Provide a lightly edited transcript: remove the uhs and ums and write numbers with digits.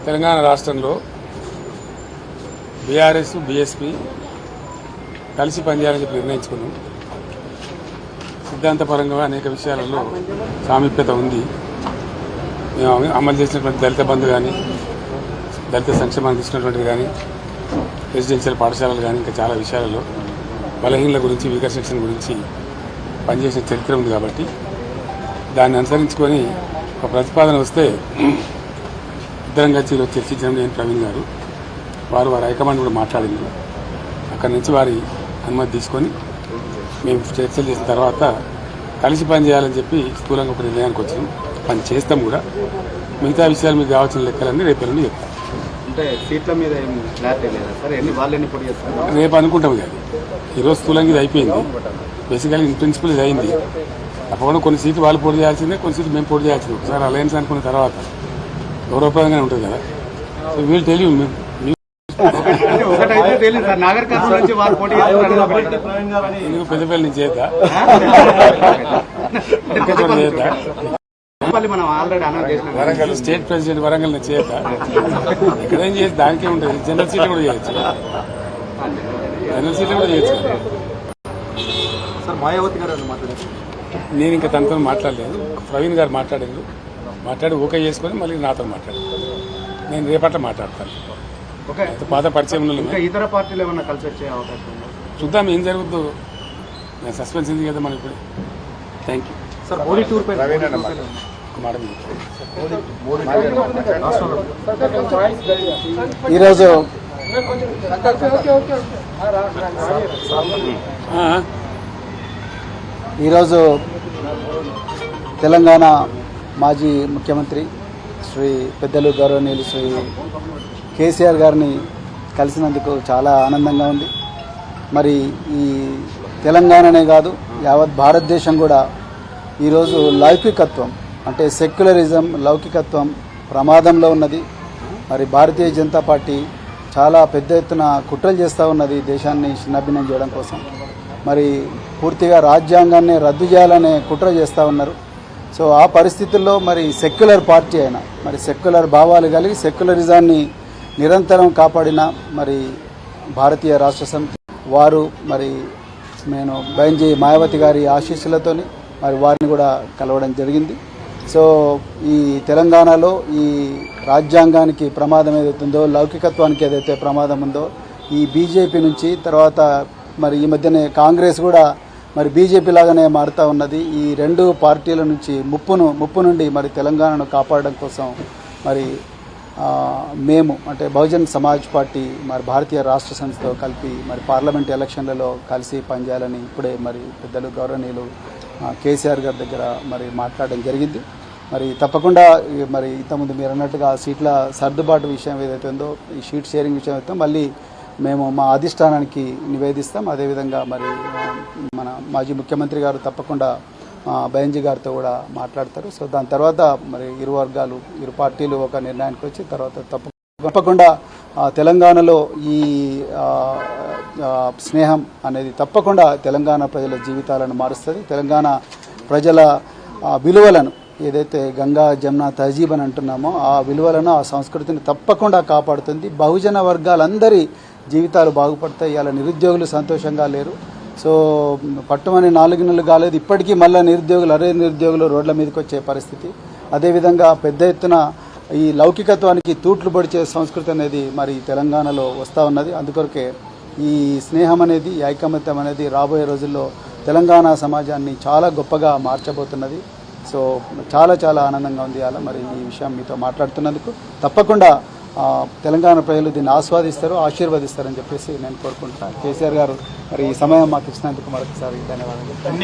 తెలంగాణ రాష్ట్రంలో BRS BSP కలిసి పనిచేయాలని చెప్పి నిర్ణయించుకున్నాం. సిద్ధాంతపరంగా అనేక విషయాలలో సామీప్యత ఉంది. మేము అమలు చేసినటువంటి దళిత బంధు కానీ, దళిత సంక్షేమాన్ని తీసుకున్నటువంటిది కానీ, రెసిడెన్షియల్ పాఠశాలలు కానీ, ఇంకా చాలా విషయాలలో బలహీనల గురించి, వీకర్ సెక్షన్ గురించి పనిచేసిన చరిత్ర ఉంది. కాబట్టి దాన్ని అనుసరించుకొని ఒక ప్రతిపాదన వస్తే ఇద్దరం కలిసి చర్చించడం నేను ప్రవీణ్ గారు, వారి హైకమాండ్ కూడా మాట్లాడింది. అక్కడి నుంచి వారి అనుమతి తీసుకొని మేము చర్చలు చేసిన తర్వాత కలిసి పనిచేయాలని చెప్పి స్థూలంగా ఒక నిర్ణయానికి వచ్చాం. పని చేస్తాం కూడా. మిగతా విషయాలు మీకు కావాల్సిన లెక్కలన్నీ రేపు ఎల్లుండి చెప్తాం. అంటే సీట్ల మీద ఏం క్లారిటీ లేదా సార్? వాళ్ళని పొడి చేస్తారు రేపు అనుకుంటాం. కానీ ఈరోజు స్థూలంగా ఇది అయిపోయింది. బేసికలీ ఇన్ ప్రిన్సిపల్ ఇది అయింది. తప్పకుండా కొన్ని సీట్లు వాళ్ళు పోటీ చేయాల్సిందే, కొన్ని సీట్లు మేము పోటీ చేయాల్సిందే. ఒకసారి అలయన్స్ అనుకున్న తర్వాత గౌరవప్రదంగానే ఉంటుంది కదా. సో వీళ్ళు తెలియదు ఒకటైతే తెలియదు సార్, నాగర్ కర్నూలు నుంచి వాళ్ళు పోటీ ఎందుకు పెద్దపల్లి నుంచి చేద్దా మనం ఆల్రెడీ అనౌన్స్ చేసినాం. వరంగల్ స్టేట్ ప్రెసిడెంట్ వరంగల్ నుంచి చేద్దా ఇక్కడేం చేసి దానికే ఉంటుంది. జనరల్ సీట్లు కూడా చేయొచ్చు, జనరల్ సీట్లు కూడా చేయొచ్చు. సార్ మాయావతి గారు మాట్లాడారు. నేను ఇంకా తనతో మాట్లాడలేదు. ప్రవీణ్ గారు మాట్లాడి ఓకే చేసుకొని మళ్ళీ నాతో మాట్లాడారు. నేను రేపట్ల మాట్లాడతాను. పాత పరిచయం ఇంకా ఇతర పార్టీలు ఏమన్నా కలిసి వచ్చే అవకాశం ఉందా? చూద్దాం ఏం జరుగుతుందో. నేను సస్పెన్స్ ఉంది కదా మనం ఇప్పుడు. Thank you sir. Modi tour పై మాట ఈరోజు తెలంగాణ మాజీ ముఖ్యమంత్రి శ్రీ పెద్దలు గౌరవనీయులు శ్రీ కేసీఆర్ గారిని కలిసినందుకు చాలా ఆనందంగా ఉంది. మరి ఈ తెలంగాణనే కాదు, యావత్ భారతదేశం కూడా ఈరోజు లౌకికత్వం అంటే సెక్యులరిజం, లౌకికత్వం ప్రమాదంలో ఉన్నది. మరి భారతీయ జనతా పార్టీ చాలా పెద్ద ఎత్తున కుట్రలు చేస్తూ ఉన్నది దేశాన్ని చిన్నభిన్నం చేయడం కోసం. మరి పూర్తిగా రాజ్యాంగాన్ని రద్దు చేయాలనే కుట్ర చేస్తూ ఉన్నారు. సో ఆ పరిస్థితుల్లో మరి సెక్యులర్ పార్టీ అయినా, మరి సెక్యులర్ భావాలు కలిగి సెక్యులరిజాన్ని నిరంతరం కాపాడిన మరి భారతీయ రాష్ట్ర సమితి వారు మరి నేను బైంజీ మాయావతి గారి ఆశీస్సులతోని మరి వారిని కూడా కలవడం జరిగింది. సో ఈ తెలంగాణలో ఈ రాజ్యాంగానికి ప్రమాదం ఏదైతుందో, లౌకికత్వానికి ఏదైతే ప్రమాదం ఉందో, ఈ బీజేపీ నుంచి తర్వాత మరి ఈ మధ్యనే కాంగ్రెస్ కూడా మరి బీజేపీ లాగానే మారుతూ ఉన్నది. ఈ రెండు పార్టీల నుంచి ముప్పు నుండి మరి తెలంగాణను కాపాడడం కోసం మరి మేము అంటే బహుజన్ సమాజ్ పార్టీ మరి భారతీయ రాష్ట్ర సమితితో కలిపి మరి పార్లమెంట్ ఎలక్షన్లలో కలిసి పనిచేయాలని ఇప్పుడే మరి పెద్దలు గౌరవనీయులు కేసీఆర్ గారి దగ్గర మరి మాట్లాడడం జరిగింది. మరి తప్పకుండా మరి ఇంతకుముందు మీరు అన్నట్టుగా సీట్ల సర్దుబాటు విషయం ఏదైతే ఉందో, ఈ షీట్ షేరింగ్ విషయం అయితే మళ్ళీ మేము మా అధిష్టానానికి నివేదిస్తాం. అదేవిధంగా మరి మన మాజీ ముఖ్యమంత్రి గారు తప్పకుండా బైంజీ గారితో కూడా మాట్లాడతారు. సో దాని తర్వాత మరి ఇరు పార్టీలు ఒక నిర్ణయానికి వచ్చి తర్వాత తప్పకుండా తెలంగాణలో ఈ స్నేహం అనేది తప్పకుండా తెలంగాణ ప్రజల జీవితాలను మారుస్తుంది. తెలంగాణ ప్రజల విలువలను ఏదైతే గంగా జమున తహజీబ్ అని అంటున్నామో ఆ విలువలను, ఆ సంస్కృతిని తప్పకుండా కాపాడుతుంది. బహుజన వర్గాలందరి జీవితాలు బాగుపడతాయి. ఇలా నిరుద్యోగులు సంతోషంగా లేరు. సో పట్టుమని 4 నెలలు కాలేదు, ఇప్పటికీ మళ్ళీ నిరుద్యోగులు రోడ్ల మీదకి వచ్చే పరిస్థితి. అదేవిధంగా పెద్ద ఎత్తున ఈ లౌకికత్వానికి తూట్లు పొడిచే సంస్కృతి అనేది మరి తెలంగాణలో వస్తూ ఉన్నది. అందుకొరకే ఈ స్నేహం అనేది, ఈ ఐకమత్యం అనేది రాబోయే రోజుల్లో తెలంగాణ సమాజాన్ని చాలా గొప్పగా మార్చబోతున్నది. సో చాలా ఆనందంగా ఉంది అలా మరి ఈ విషయం మీతో మాట్లాడుతున్నందుకు. తప్పకుండా తెలంగాణ ప్రజలు దీన్ని ఆస్వాదిస్తారు, ఆశీర్వదిస్తారని చెప్పేసి నేను కోరుకుంటున్నాను. కేసీఆర్ గారు మరి ఈ సమయం మాకు ఇచ్చినందుకు మరొకసారి ధన్యవాదాలు.